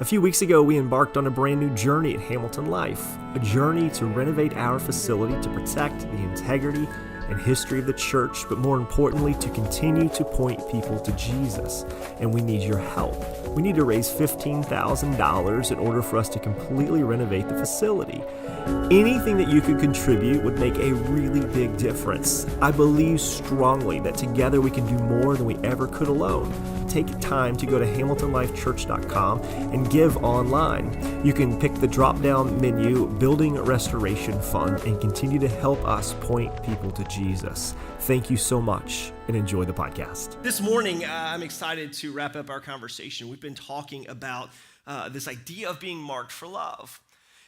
A few weeks ago, we embarked on a brand new journey at Hamilton Life, a journey to renovate our facility to protect the integrity and history of the church, but more importantly, to continue to point people to Jesus. And we need your help. We need to raise $15,000 in order for us to completely renovate the facility. Anything that you could contribute would make a really big difference. I believe strongly that together we can do more than we ever could alone. Take time to go to hamiltonlifechurch.com and give online. You can pick the drop-down menu, Building Restoration Fund, and continue to help us point people to Jesus. Thank you so much, and enjoy the podcast. This morning, I'm excited to wrap up our conversation. We've been talking about this idea of being marked for love.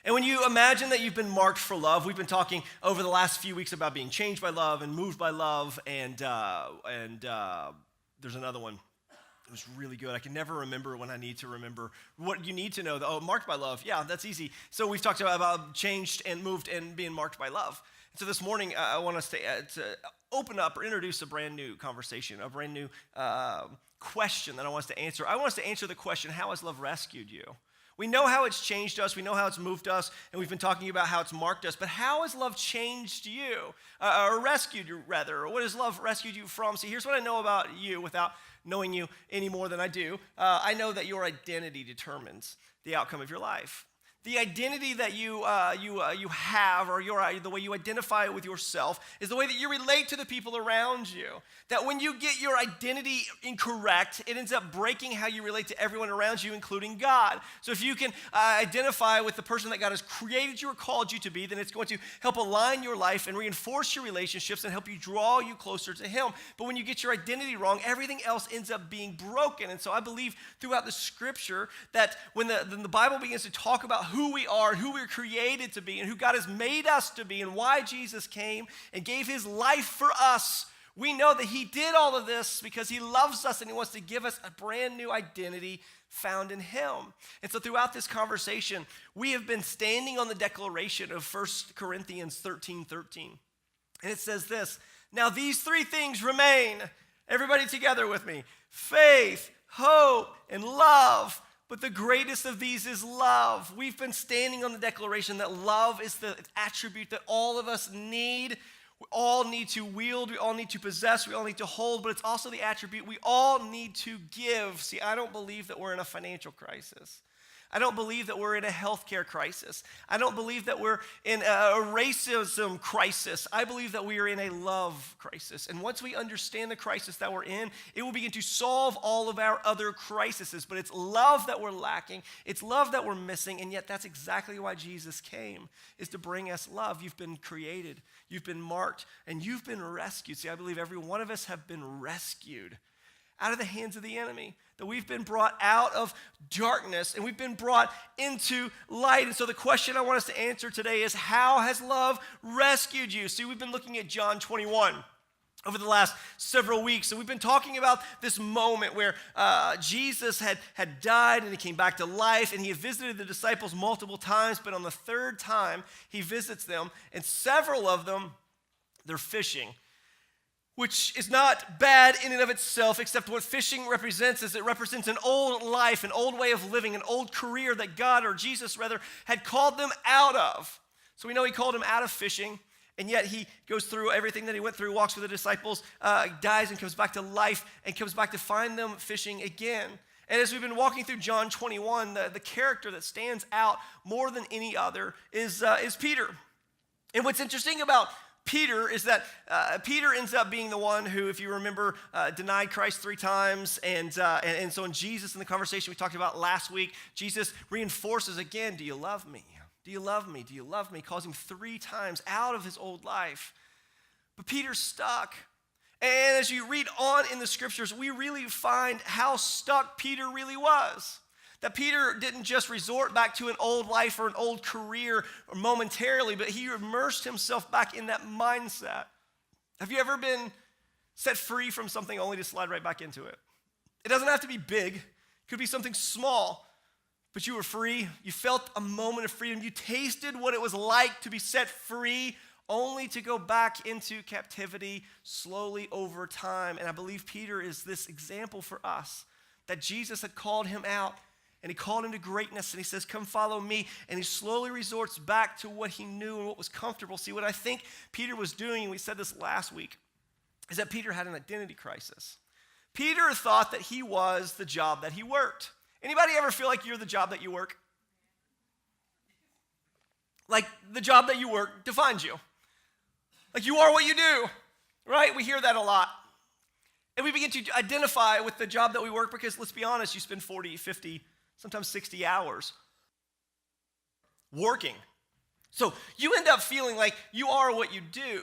And when you imagine that you've been marked for love, we've been talking over the last few weeks about being changed by love and moved by love, and there's another one. It was really good. I can never remember when I need to remember what you need to know. Oh, marked by love. Yeah, that's easy. So we've talked about changed and moved and being marked by love. And so this morning, I want us to open up or introduce a brand new conversation, a brand new question that I want us to answer. I want us to answer the question, how has love rescued you? We know how it's changed us, we know how it's moved us, and we've been talking about how it's marked us, but how has love changed you, or rescued you rather, or what has love rescued you from? See, here's what I know about you without knowing you any more than I do. I know that your identity determines the outcome of your life. The identity that you have, or the way you identify with yourself, is the way that you relate to the people around you. That when you get your identity incorrect, it ends up breaking how you relate to everyone around you, including God. So if you can identify with the person that God has created you or called you to be, then it's going to help align your life and reinforce your relationships and help you draw you closer to Him. But when you get your identity wrong, everything else ends up being broken. And so I believe throughout the Scripture that when the Bible begins to talk about who we are and who we're created to be and who God has made us to be and why Jesus came and gave His life for us, we know that He did all of this because He loves us and He wants to give us a brand new identity found in Him. And so throughout this conversation, we have been standing on the declaration of 1 Corinthians 13:13. And it says this, now these three things remain. Everybody together with me. Faith, hope, and love. But the greatest of these is love. We've been standing on the declaration that love is the attribute that all of us need. We all need to wield, we all need to possess, we all need to hold, but it's also the attribute we all need to give. See, I don't believe that we're in a financial crisis. I don't believe that we're in a healthcare crisis. I don't believe that we're in a racism crisis. I believe that we are in a love crisis. And once we understand the crisis that we're in, it will begin to solve all of our other crises. But it's love that we're lacking. It's love that we're missing. And yet that's exactly why Jesus came, is to bring us love. You've been created. You've been marked. And you've been rescued. See, I believe every one of us have been rescued out of the hands of the enemy, that we've been brought out of darkness and we've been brought into light. And so the question I want us to answer today is, how has love rescued you? See, we've been looking at John 21 over the last several weeks, and we've been talking about this moment where Jesus had died and He came back to life, and He had visited the disciples multiple times, but on the third time He visits them, and several of them, they're fishing, which is not bad in and of itself, except what fishing represents is it represents an old life, an old way of living, an old career that God, or Jesus rather, had called them out of. So we know He called them out of fishing, and yet He goes through everything that He went through, walks with the disciples, dies and comes back to life, and comes back to find them fishing again. And as we've been walking through John 21, the character that stands out more than any other is Peter. And what's interesting about Peter is that Peter ends up being the one who, if you remember, denied Christ 3 times. And so in Jesus, in the conversation we talked about last week, Jesus reinforces again, do you love me? Do you love me? Do you love me? Calls him 3 times out of his old life. But Peter's stuck. And as you read on in the scriptures, we really find how stuck Peter really was. That Peter didn't just resort back to an old life or an old career momentarily, but he immersed himself back in that mindset. Have you ever been set free from something only to slide right back into it? It doesn't have to be big. It could be something small, but you were free. You felt a moment of freedom. You tasted what it was like to be set free, only to go back into captivity slowly over time. And I believe Peter is this example for us, that Jesus had called him out, And he called him to greatness, and he says, come follow me. And he slowly resorts back to what he knew and what was comfortable. See, what I think Peter was doing, and we said this last week, is that Peter had an identity crisis. Peter thought that he was the job that he worked. Anybody ever feel like you're the job that you work? Like the job that you work defines you. Like you are what you do, right? We hear that a lot. And we begin to identify with the job that we work because, let's be honest, you spend 40, 50, sometimes 60 hours working. So you end up feeling like you are what you do.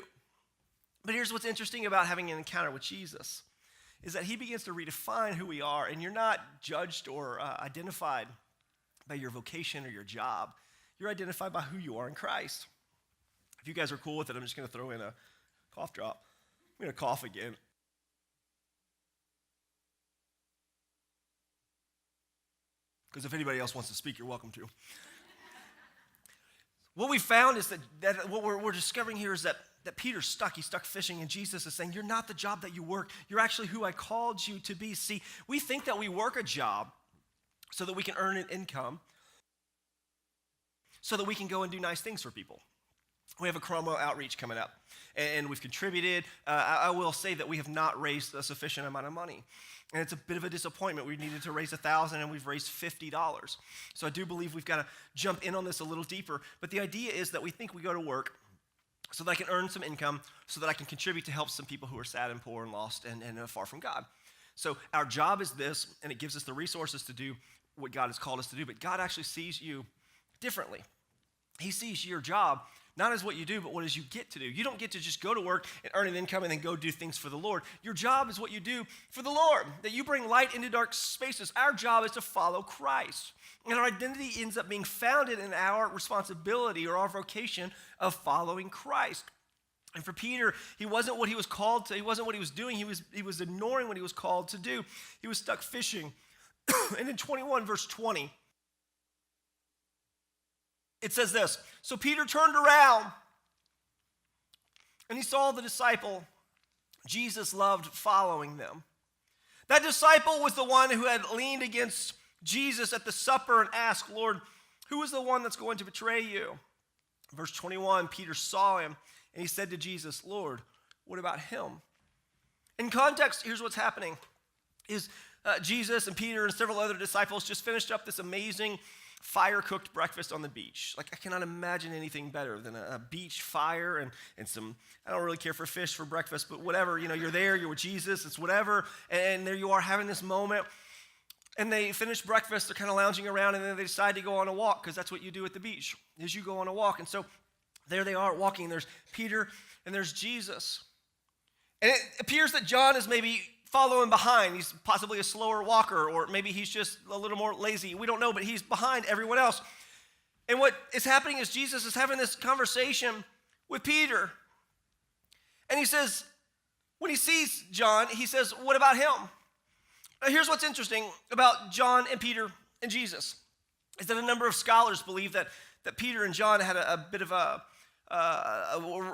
But here's what's interesting about having an encounter with Jesus is that he begins to redefine who we are, and you're not judged or identified by your vocation or your job. You're identified by who you are in Christ. If you guys are cool with it, I'm just going to throw in a cough drop. I'm going to cough again. Because if anybody else wants to speak, you're welcome to. What we found is that what we're discovering here is that Peter's stuck. He's stuck fishing, and Jesus is saying, you're not the job that you work. You're actually who I called you to be. See, we think that we work a job so that we can earn an income, so that we can go and do nice things for people. We have a Cromwell outreach coming up, and we've contributed. I will say that we have not raised a sufficient amount of money, and it's a bit of a disappointment. We needed to raise $1,000, and we've raised $50. So I do believe we've got to jump in on this a little deeper, but the idea is that we think we go to work so that I can earn some income, so that I can contribute to help some people who are sad and poor and lost and far from God. So our job is this, and it gives us the resources to do what God has called us to do, but God actually sees you differently. He sees your job not as what you do, but what is you get to do. You don't get to just go to work and earn an income and then go do things for the Lord. Your job is what you do for the Lord, that you bring light into dark spaces. Our job is to follow Christ. And our identity ends up being founded in our responsibility or our vocation of following Christ. And for Peter, he wasn't what he was called to. He wasn't what he was doing. He was ignoring what he was called to do. He was stuck fishing. And in 21, verse 20, it says this, so Peter turned around and he saw the disciple Jesus loved following them. That disciple was the one who had leaned against Jesus at the supper and asked, Lord, who is the one that's going to betray you? Verse 21, Peter saw him and he said to Jesus, Lord, what about him? In context, here's what's happening is Jesus and Peter and several other disciples just finished up this amazing fire-cooked breakfast on the beach. Like, I cannot imagine anything better than a beach fire and some, I don't really care for fish for breakfast, but whatever, you're there, you're with Jesus, it's whatever, and there you are having this moment, and they finish breakfast, they're kind of lounging around, and then they decide to go on a walk, because that's what you do at the beach, is you go on a walk, and so there they are walking, there's Peter, and there's Jesus, and it appears that John is maybe following behind. He's possibly a slower walker, or maybe he's just a little more lazy. We don't know, but he's behind everyone else. And what is happening is Jesus is having this conversation with Peter. And he says, when he sees John, he says, what about him? Now, here's what's interesting about John and Peter and Jesus, is that a number of scholars believe that Peter and John had a bit of a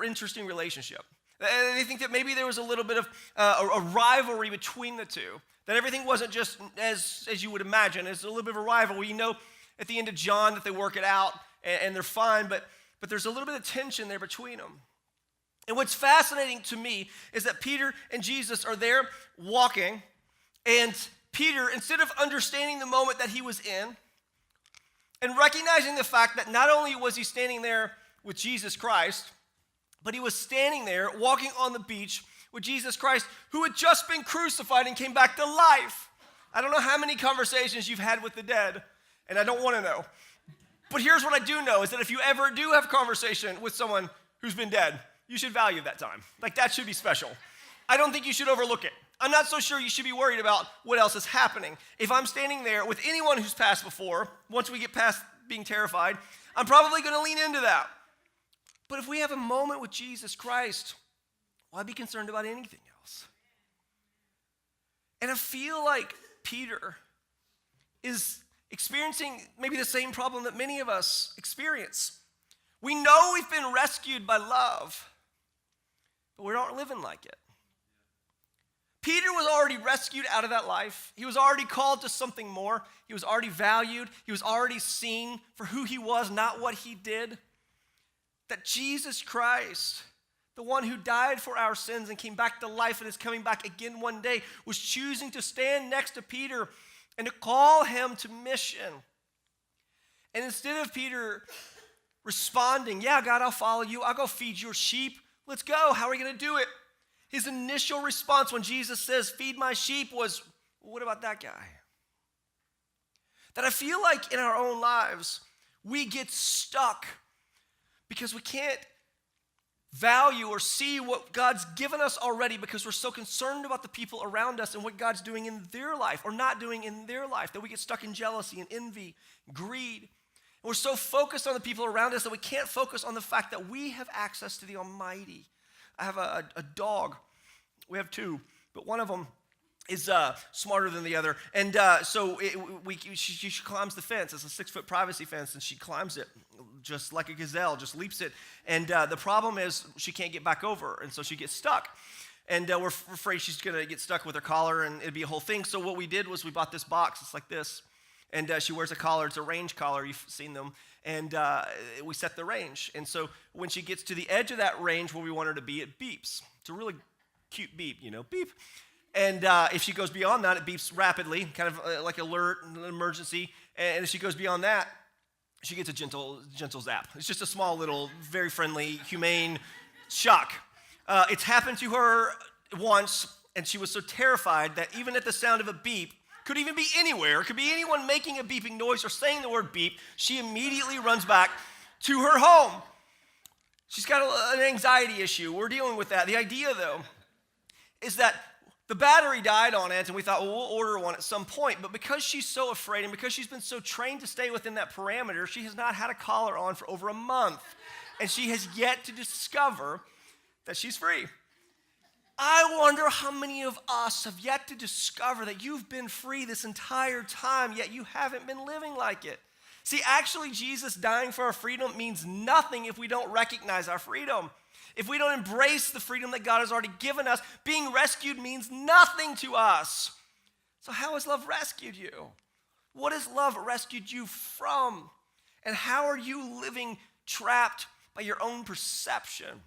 interesting relationship. They think that maybe there was a little bit of a rivalry between the two, that everything wasn't just as you would imagine. It's a little bit of a rivalry. At the end of John that they work it out and they're fine, but there's a little bit of tension there between them. And what's fascinating to me is that Peter and Jesus are there walking, and Peter, instead of understanding the moment that he was in and recognizing the fact that not only was he standing there with Jesus Christ, but he was standing there walking on the beach with Jesus Christ, who had just been crucified and came back to life. I don't know how many conversations you've had with the dead, and I don't want to know. But here's what I do know, is that if you ever do have a conversation with someone who's been dead, you should value that time. Like, that should be special. I don't think you should overlook it. I'm not so sure you should be worried about what else is happening. If I'm standing there with anyone who's passed before, once we get past being terrified, I'm probably going to lean into that. But if we have a moment with Jesus Christ, why be concerned about anything else? And I feel like Peter is experiencing maybe the same problem that many of us experience. We know we've been rescued by love, but we aren't living like it. Peter was already rescued out of that life. He was already called to something more. He was already valued. He was already seen for who he was, not what he did. That Jesus Christ, the one who died for our sins and came back to life and is coming back again one day, was choosing to stand next to Peter and to call him to mission. And instead of Peter responding, yeah, God, I'll follow you. I'll go feed your sheep. Let's go. How are we going to do it? His initial response when Jesus says, feed my sheep was, what about that guy? That I feel like in our own lives, we get stuck because we can't value or see what God's given us already because we're so concerned about the people around us and what God's doing in their life or not doing in their life, that we get stuck in jealousy and envy, greed. And we're so focused on the people around us that we can't focus on the fact that we have access to the Almighty. I have a dog. We have two, but one of them is smarter than the other. And she climbs the fence. It's a 6-foot privacy fence, and she climbs it just like a gazelle, just leaps it. And the problem is she can't get back over, and so she gets stuck. And we're afraid she's going to get stuck with her collar, and it'd be a whole thing. So what we did was we bought this box. It's like this. And she wears a collar. It's a range collar. You've seen them. And we set the range. And so when she gets to the edge of that range where we want her to be, it beeps. It's a really cute beep, beep. And if she goes beyond that, it beeps rapidly, kind of like alert, an emergency. And if she goes beyond that, she gets a gentle zap. It's just a small little, very friendly, humane shock. It's happened to her once, and she was so terrified that even at the sound of a beep, could even be anywhere, it could be anyone making a beeping noise or saying the word beep, she immediately runs back to her home. She's got an anxiety issue. We're dealing with that. The idea, though, is that the battery died on it, and we thought, well, we'll order one at some point. But because she's so afraid and because she's been so trained to stay within that parameter, she has not had a collar on for over a month. And she has yet to discover that she's free. I wonder how many of us have yet to discover that you've been free this entire time, yet you haven't been living like it. See, actually, Jesus dying for our freedom means nothing if we don't recognize our freedom. If we don't embrace the freedom that God has already given us, being rescued means nothing to us. So how has love rescued you? What has love rescued you from? And how are you living trapped by your own perception?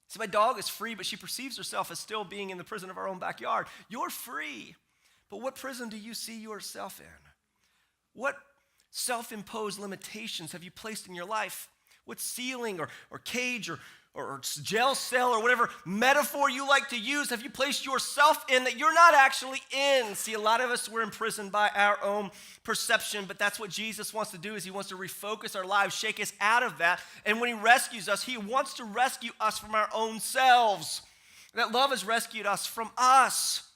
See, my dog is free, but she perceives herself as still being in the prison of our own backyard. You're free, but what prison do you see yourself in? What self-imposed limitations have you placed in your life? What ceiling or cage or jail cell or whatever metaphor you like to use have you placed yourself in that you're not actually in? See, a lot of us, we're imprisoned by our own perception, but that's what Jesus wants to do, is he wants to refocus our lives, shake us out of that. And when he rescues us, he wants to rescue us from our own selves. That love has rescued us from us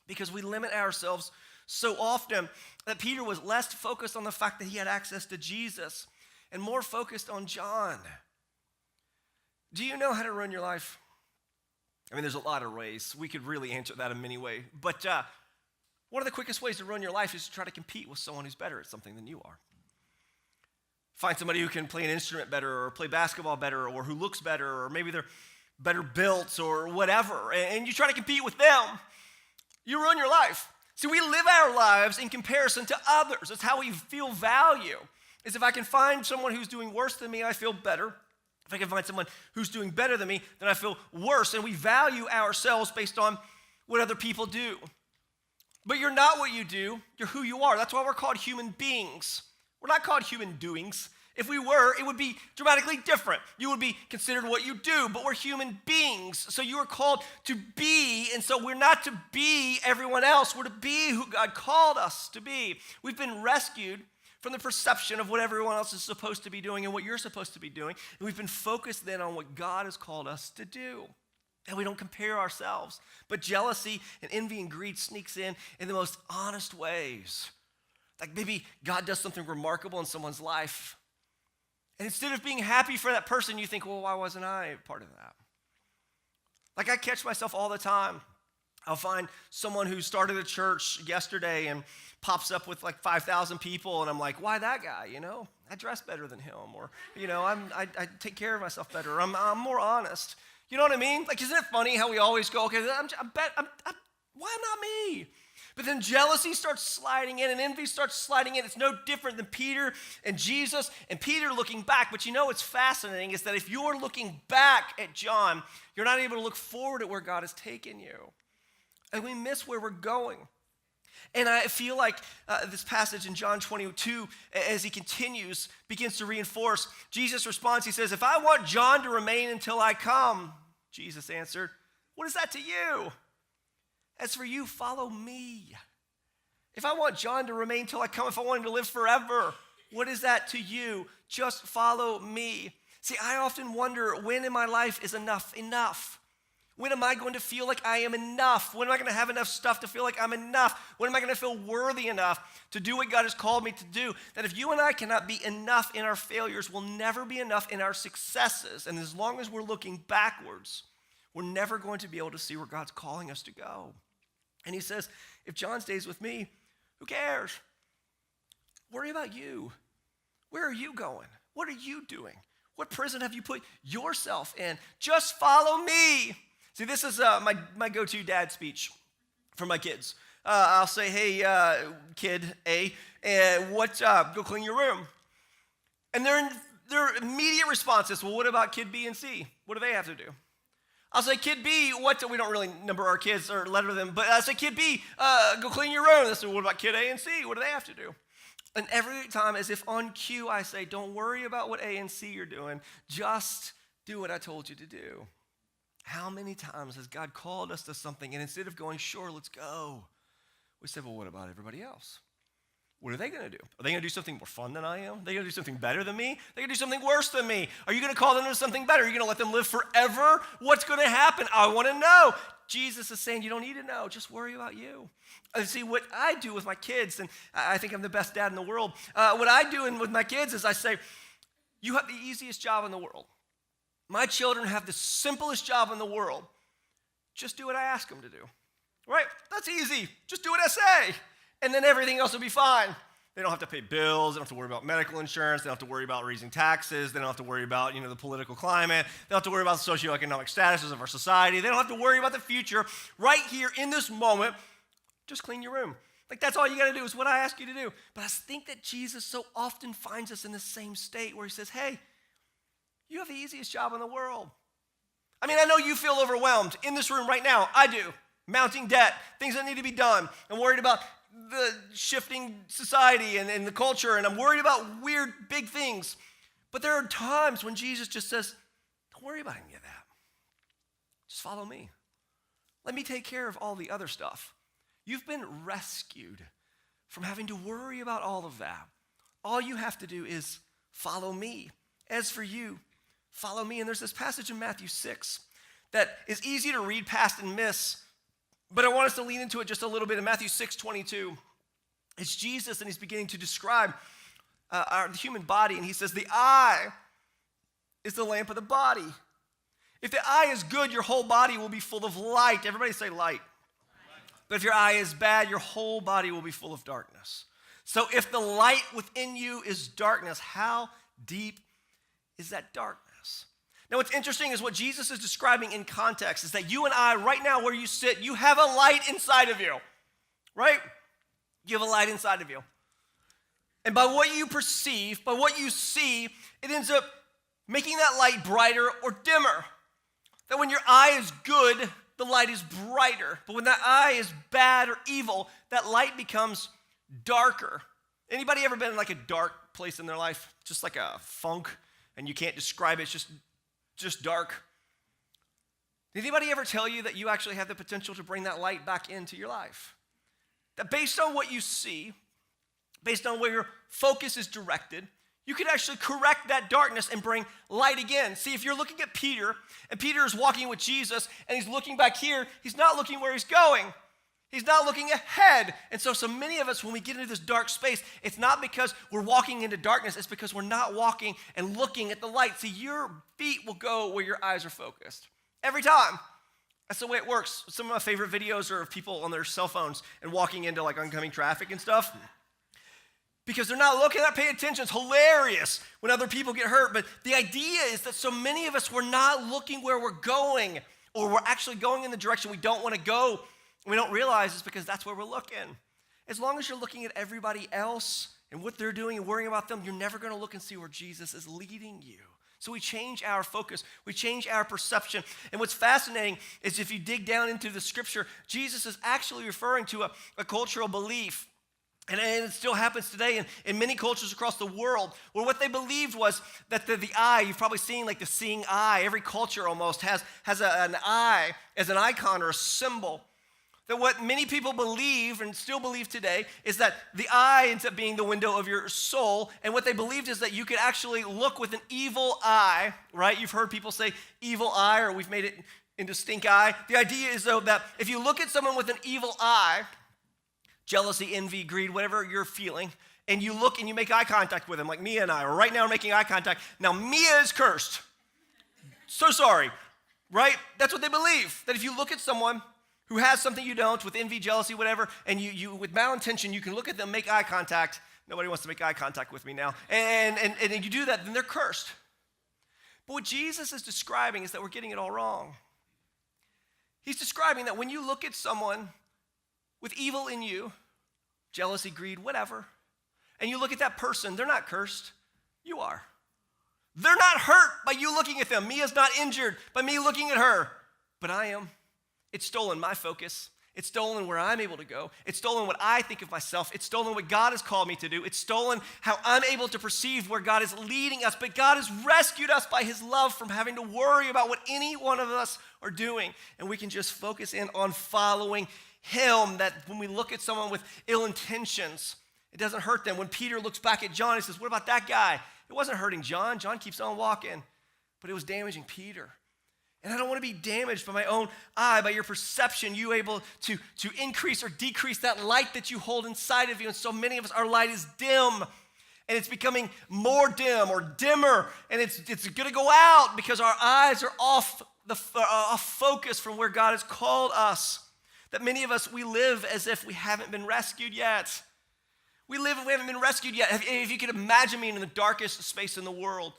because we limit ourselves so often. That Peter was less focused on the fact that he had access to Jesus and more focused on John. Do you know how to run your life? I mean, there's a lot of ways. We could really answer that in many ways. But one of the quickest ways to run your life is to try to compete with someone who's better at something than you are. Find somebody who can play an instrument better or play basketball better or who looks better or maybe they're better built or whatever. And you try to compete with them. You ruin your life. See, we live our lives in comparison to others. It's how we feel value. Is if I can find someone who's doing worse than me, I feel better. If I can find someone who's doing better than me, then I feel worse. And we value ourselves based on what other people do. But you're not what you do. You're who you are. That's why we're called human beings. We're not called human doings. If we were, it would be dramatically different. You would be considered what you do, but we're human beings. So you are called to be, and so we're not to be everyone else. We're to be who God called us to be. We've been rescued from the perception of what everyone else is supposed to be doing and what you're supposed to be doing. And we've been focused then on what God has called us to do. And we don't compare ourselves. But jealousy and envy and greed sneaks in the most honest ways. Like maybe God does something remarkable in someone's life. And instead of being happy for that person, you think, well, why wasn't I part of that? Like I catch myself all the time. I'll find someone who started a church yesterday and pops up with like 5,000 people, and I'm like, why that guy? I dress better than him, or I take care of myself better. Or I'm more honest. You know what I mean? Like, isn't it funny how we always go, okay, Why not me? But then jealousy starts sliding in and envy starts sliding in. It's no different than Peter and Jesus and Peter looking back. But you know what's fascinating is that if you're looking back at John, you're not able to look forward at where God has taken you. And we miss where we're going. And I feel like this passage in John 22, as he continues, begins to reinforce. Jesus responds, he says, if I want John to remain until I come, Jesus answered, what is that to you? As for you, follow me. If I want John to remain till I come, if I want him to live forever, what is that to you? Just follow me. See, I often wonder, when in my life is enough enough? When am I going to feel like I am enough? When am I going to have enough stuff to feel like I'm enough? When am I going to feel worthy enough to do what God has called me to do? That if you and I cannot be enough in our failures, we'll never be enough in our successes. And as long as we're looking backwards, we're never going to be able to see where God's calling us to go. And he says, if John stays with me, who cares? Worry about you. Where are you going? What are you doing? What prison have you put yourself in? Just follow me. See, this is my go-to dad speech for my kids. I'll say, hey, kid A, what's up? Go clean your room. And their immediate response is, well, what about kid B and C? What do they have to do? I'll say, kid B, we don't really number our kids or letter them, but I'll say, kid B, go clean your room. They say, what about kid A and C? What do they have to do? And every time, as if on cue, I say, don't worry about what A and C are doing. Just do what I told you to do. How many times has God called us to something, and instead of going, sure, let's go, we said, well, what about everybody else? What are they going to do? Are they going to do something more fun than I am? Are they going to do something better than me? They're going to do something worse than me. Are you going to call them to something better? Are you going to let them live forever? What's going to happen? I want to know. Jesus is saying you don't need to know. Just worry about you. See, what I do with my kids, and I think I'm the best dad in the world, what I do with my kids is I say, you have the easiest job in the world. My children have the simplest job in the world. Just do what I ask them to do. Right? That's easy. Just do what I say. And then everything else will be fine. They don't have to pay bills. They don't have to worry about medical insurance. They don't have to worry about raising taxes. They don't have to worry about, the political climate. They don't have to worry about the socioeconomic statuses of our society. They don't have to worry about the future. Right here in this moment, just clean your room. Like, that's all you got to do is what I ask you to do. But I think that Jesus so often finds us in the same state where he says, hey, you have the easiest job in the world. I mean, I know you feel overwhelmed. In this room right now, I do. Mounting debt, things that need to be done. I'm worried about the shifting society and the culture, and I'm worried about weird, big things. But there are times when Jesus just says, don't worry about any of that. Just follow me. Let me take care of all the other stuff. You've been rescued from having to worry about all of that. All you have to do is follow me. As for you, follow me. And there's this passage in Matthew 6 that is easy to read past and miss, but I want us to lean into it just a little bit. In Matthew 6:22, it's Jesus, and he's beginning to describe the human body, and he says, the eye is the lamp of the body. If the eye is good, your whole body will be full of light. Everybody say light. But if your eye is bad, your whole body will be full of darkness. So if the light within you is darkness, how deep is that darkness? Now, what's interesting is what Jesus is describing in context is that you and I, right now where you sit, you have a light inside of you, right? You have a light inside of you. And by what you perceive, by what you see, it ends up making that light brighter or dimmer. That when your eye is good, the light is brighter. But when that eye is bad or evil, that light becomes darker. Anybody ever been in like a dark place in their life? Just like a funk, and you can't describe it, it's just dark. Did anybody ever tell you that you actually have the potential to bring that light back into your life? That based on what you see, based on where your focus is directed, you could actually correct that darkness and bring light again. See, if you're looking at Peter, and Peter is walking with Jesus, and he's looking back here, he's not looking where he's going. He's not looking ahead. And so many of us, when we get into this dark space, it's not because we're walking into darkness, it's because we're not walking and looking at the light. See, your feet will go where your eyes are focused. Every time. That's the way it works. Some of my favorite videos are of people on their cell phones and walking into like oncoming traffic and stuff. Because they're not looking, not paying attention. It's hilarious when other people get hurt. But the idea is that so many of us, we're not looking where we're going, or we're actually going in the direction we don't want to go. We don't realize it's because that's where we're looking. As long as you're looking at everybody else and what they're doing and worrying about them, you're never going to look and see where Jesus is leading you. So we change our focus. We change our perception. And what's fascinating is if you dig down into the scripture, Jesus is actually referring to a cultural belief. And it still happens today in many cultures across the world, where what they believed was that the eye, you've probably seen like the seeing eye. Every culture almost has an eye as an icon or a symbol. That what many people believe and still believe today is that the eye ends up being the window of your soul. And what they believed is that you could actually look with an evil eye, right? You've heard people say evil eye, or we've made it into stink eye. The idea is, though, that if you look at someone with an evil eye, jealousy, envy, greed, whatever you're feeling, and you look and you make eye contact with them, like Mia and I, or right now we're making eye contact. Now, Mia is cursed. So sorry, right? That's what they believe, that if you look at someone who has something you don't, with envy, jealousy, whatever, and you with malintention, you can look at them, make eye contact. Nobody wants to make eye contact with me now. And you do that, then they're cursed. But what Jesus is describing is that we're getting it all wrong. He's describing that when you look at someone with evil in you, jealousy, greed, whatever, and you look at that person, they're not cursed. You are. They're not hurt by you looking at them. Mia's not injured by me looking at her, but I am. It's stolen my focus. It's stolen where I'm able to go. It's stolen what I think of myself. It's stolen what God has called me to do. It's stolen how I'm able to perceive where God is leading us. But God has rescued us by his love from having to worry about what any one of us are doing. And we can just focus in on following him, that when we look at someone with ill intentions, it doesn't hurt them. When Peter looks back at John, he says, what about that guy? It wasn't hurting John. John keeps on walking. But it was damaging Peter. And I don't want to be damaged by my own eye, by your perception, you able to increase or decrease that light that you hold inside of you. And so many of us, our light is dim, and it's becoming more dim or dimmer, and it's going to go out because our eyes are off focus from where God has called us. That many of us, we live as if we haven't been rescued yet. We live as we haven't been rescued yet. If you could imagine me in the darkest space in the world,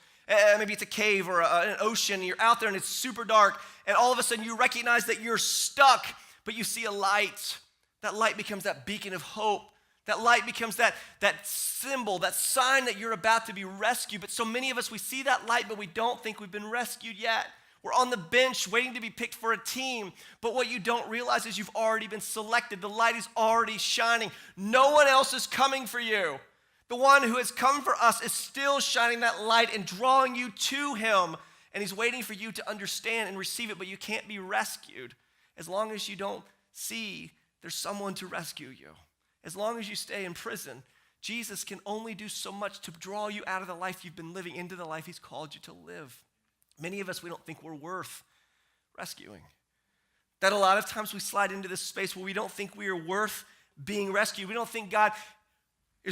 maybe it's a cave or an ocean, and you're out there and it's super dark, and all of a sudden you recognize that you're stuck, but you see a light. That light becomes that beacon of hope. That light becomes that symbol, that sign that you're about to be rescued. But so many of us, we see that light, but we don't think we've been rescued yet. We're on the bench waiting to be picked for a team. But what you don't realize is you've already been selected. The light is already shining. No one else is coming for you. The one who has come for us is still shining that light and drawing you to him. And he's waiting for you to understand and receive it, but you can't be rescued as long as you don't see there's someone to rescue you. As long as you stay in prison, Jesus can only do so much to draw you out of the life you've been living into the life he's called you to live. Many of us, we don't think we're worth rescuing. That a lot of times we slide into this space where we don't think we are worth being rescued. We don't think God we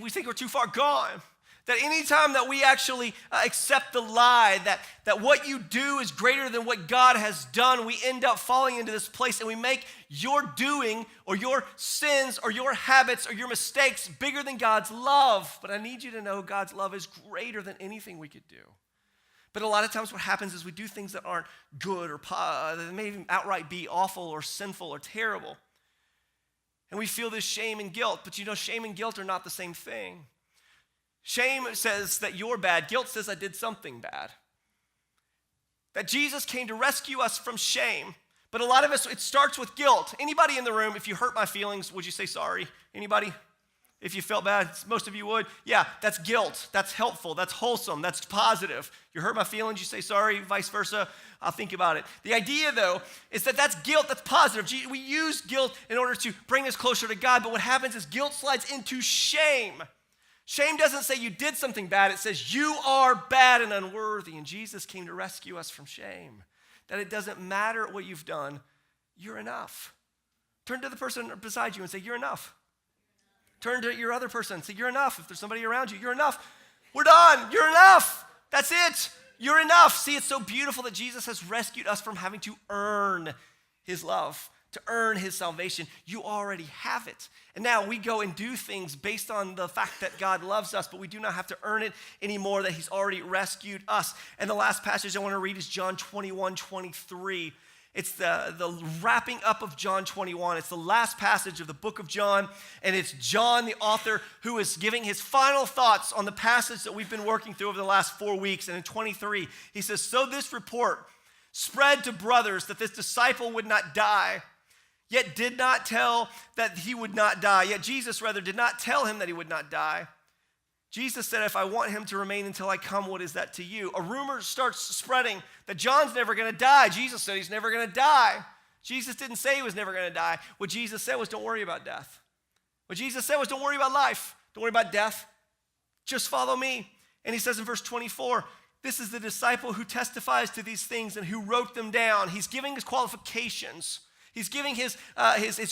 think we're too far gone. That anytime that we actually accept the lie that what you do is greater than what God has done, we end up falling into this place and we make your doing or your sins or your habits or your mistakes bigger than God's love. But I need you to know God's love is greater than anything we could do. But a lot of times what happens is we do things that aren't good or that may even outright be awful or sinful or terrible. And we feel this shame and guilt, but you know, shame and guilt are not the same thing. Shame says that you're bad. Guilt says I did something bad. That Jesus came to rescue us from shame. But a lot of us, it starts with guilt. Anybody in the room, if you hurt my feelings, would you say sorry? Anybody? If you felt bad, most of you would. Yeah, that's guilt. That's helpful. That's wholesome. That's positive. You hurt my feelings, you say sorry, vice versa. I'll think about it. The idea, though, is that that's guilt. That's positive. We use guilt in order to bring us closer to God, but what happens is guilt slides into shame. Shame doesn't say you did something bad. It says you are bad and unworthy, and Jesus came to rescue us from shame. That it doesn't matter what you've done, you're enough. Turn to the person beside you and say, you're enough. Turn to your other person and say, you're enough. If there's somebody around you, you're enough. We're done. You're enough. That's it. You're enough. See, it's so beautiful that Jesus has rescued us from having to earn his love, to earn his salvation. You already have it. And now we go and do things based on the fact that God loves us, but we do not have to earn it anymore, that he's already rescued us. And the last passage I want to read is John 21:23. It's the wrapping up of John 21. It's the last passage of the book of John, and it's John, the author, who is giving his final thoughts on the passage that we've been working through over the last 4 weeks. And in 23, he says, "So this report spread to brothers that this disciple would not die, yet did not tell that he would not die. Yet Jesus, rather, did not tell him that he would not die. Jesus said, if I want him to remain until I come, what is that to you?" A rumor starts spreading that John's never going to die. Jesus said he's never going to die. Jesus didn't say he was never going to die. What Jesus said was, don't worry about death. What Jesus said was, don't worry about life. Don't worry about death. Just follow me. And he says in verse 24, this is the disciple who testifies to these things and who wrote them down. He's giving his qualifications. He's giving his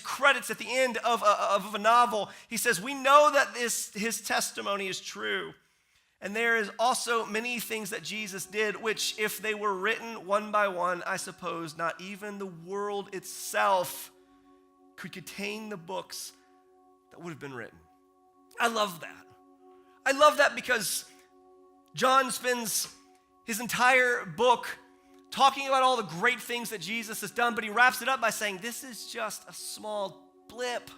credits at the end of a novel. He says, we know that his testimony is true. And there is also many things that Jesus did, which if they were written one by one, I suppose not even the world itself could contain the books that would have been written. I love that. I love that because John spends his entire book talking about all the great things that Jesus has done, but he wraps it up by saying, this is just a small blip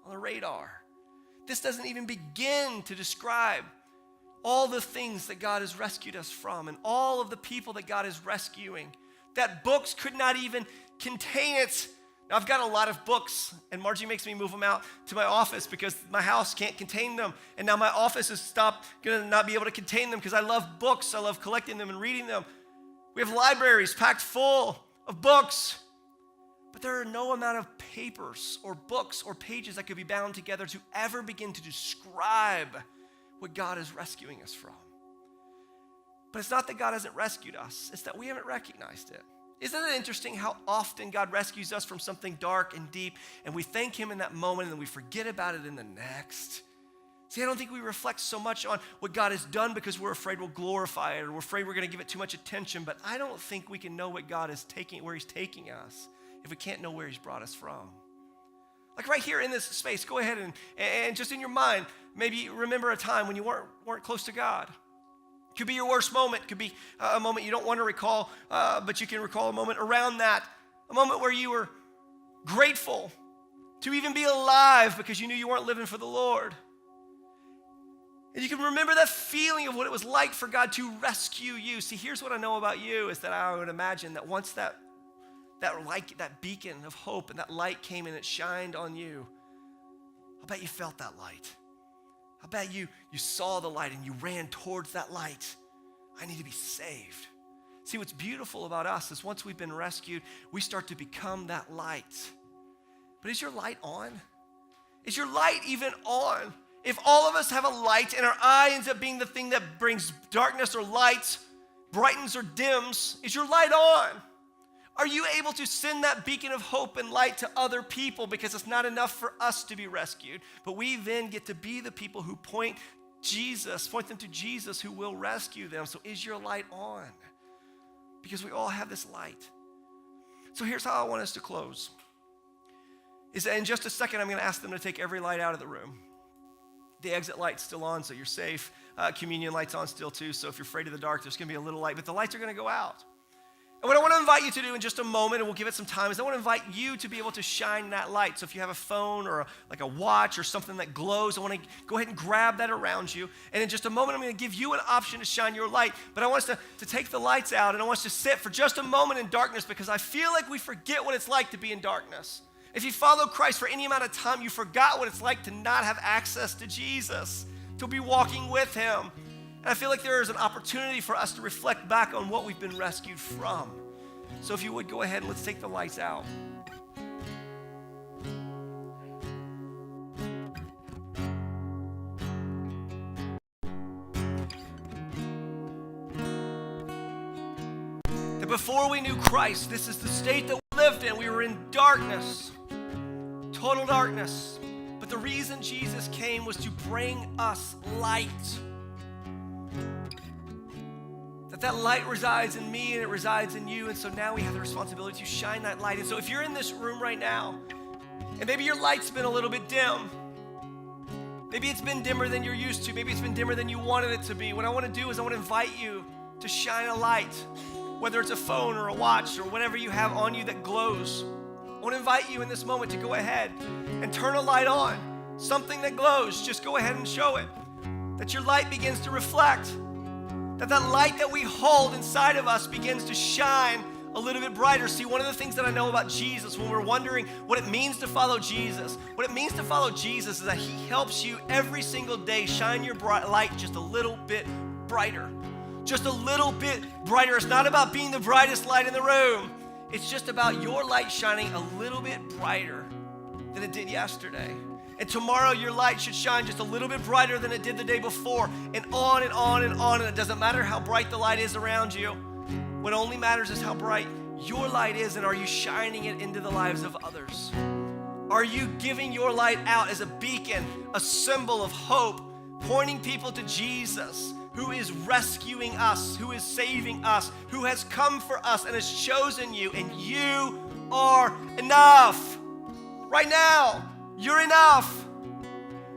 on the radar. This doesn't even begin to describe all the things that God has rescued us from and all of the people that God is rescuing, that books could not even contain it. Now, I've got a lot of books, and Margie makes me move them out to my office because my house can't contain them. And now my office is going to not be able to contain them because I love books. I love collecting them and reading them. We have libraries packed full of books, but there are no amount of papers or books or pages that could be bound together to ever begin to describe what God is rescuing us from. But it's not that God hasn't rescued us, it's that we haven't recognized it. Isn't it interesting how often God rescues us from something dark and deep, and we thank him in that moment, and then we forget about it in the next? See, I don't think we reflect so much on what God has done because we're afraid we'll glorify it, or we're afraid we're going to give it too much attention, but I don't think we can know what God is taking, where he's taking us, if we can't know where he's brought us from. Like right here in this space, go ahead and just in your mind, maybe remember a time when you weren't close to God. Could be your worst moment. Could be a moment you don't want to recall, but you can recall a moment around that. A moment where you were grateful to even be alive because you knew you weren't living for the Lord. And you can remember that feeling of what it was like for God to rescue you. See, here's what I know about you is that I would imagine that once that light, that beacon of hope and that light came and it shined on you, I bet you felt that light. I bet you saw the light and you ran towards that light. I need to be saved. See, what's beautiful about us is once we've been rescued, we start to become that light. But is your light on? Is your light even on? If all of us have a light and our eye ends up being the thing that brings darkness or light, brightens or dims, is your light on? Are you able to send that beacon of hope and light to other people? Because it's not enough for us to be rescued, but we then get to be the people who point them to Jesus who will rescue them. So is your light on? Because we all have this light. So here's how I want us to close. Is that in just a second, I'm going to ask them to take every light out of the room. The exit light's still on, so you're safe. Communion light's on still too, so if you're afraid of the dark, there's going to be a little light, but the lights are going to go out. And what I want to invite you to do in just a moment, and we'll give it some time, is I want to invite you to be able to shine that light. So if you have a phone or like a watch or something that glows, I want to go ahead and grab that around you. And in just a moment, I'm going to give you an option to shine your light. But I want us to take the lights out, and I want us to sit for just a moment in darkness because I feel like we forget what it's like to be in darkness. If you follow Christ for any amount of time, you forgot what it's like to not have access to Jesus, to be walking with him. And I feel like there is an opportunity for us to reflect back on what we've been rescued from. So if you would, go ahead and let's take the lights out. That before we knew Christ, this is the state that we lived in. We were in darkness, total darkness. But the reason Jesus came was to bring us light. That light resides in me and it resides in you, and so now we have the responsibility to shine that light. And so if you're in this room right now, and maybe your light's been a little bit dim, maybe it's been dimmer than you're used to, maybe it's been dimmer than you wanted it to be, what I want to do is I want to invite you to shine a light. whether it's a phone or a watch or whatever you have on you that glows. I want to invite you in this moment to go ahead and turn a light on, something that glows. Just go ahead and show it, that your light begins to reflect, that light that we hold inside of us begins to shine a little bit brighter. See, one of the things that I know about Jesus when we're wondering what it means to follow Jesus, is that he helps you every single day shine your light just a little bit brighter. Just a little bit brighter. It's not about being the brightest light in the room. It's just about your light shining a little bit brighter than it did yesterday. And tomorrow your light should shine just a little bit brighter than it did the day before, and on and on and on. And it doesn't matter how bright the light is around you. What only matters is how bright your light is, and are you shining it into the lives of others? Are you giving your light out as a beacon, a symbol of hope, pointing people to Jesus, who is rescuing us, who is saving us, who has come for us and has chosen you, and you are enough. Right now, you're enough.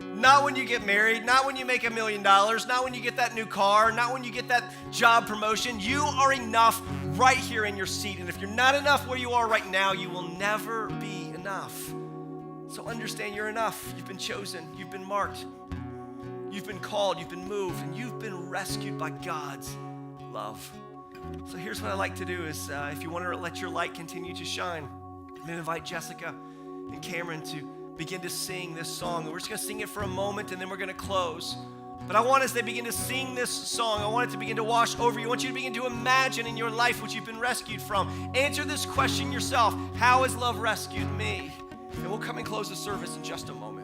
Not when you get married, not when you make $1 million, not when you get that new car, not when you get that job promotion. You are enough right here in your seat. And if you're not enough where you are right now, you will never be enough. So understand you're enough. You've been chosen. You've been marked. You've been called. You've been moved. And you've been rescued by God's love. So here's what I like to do is if you want to let your light continue to shine, I'm going to invite Jessica and Cameron to begin to sing this song. And we're just going to sing it for a moment, and then we're going to close. But I want, as they begin to sing this song, I want it to begin to wash over you. I want you to begin to imagine in your life what you've been rescued from. Answer this question yourself: how has love rescued me? And we'll come and close the service in just a moment.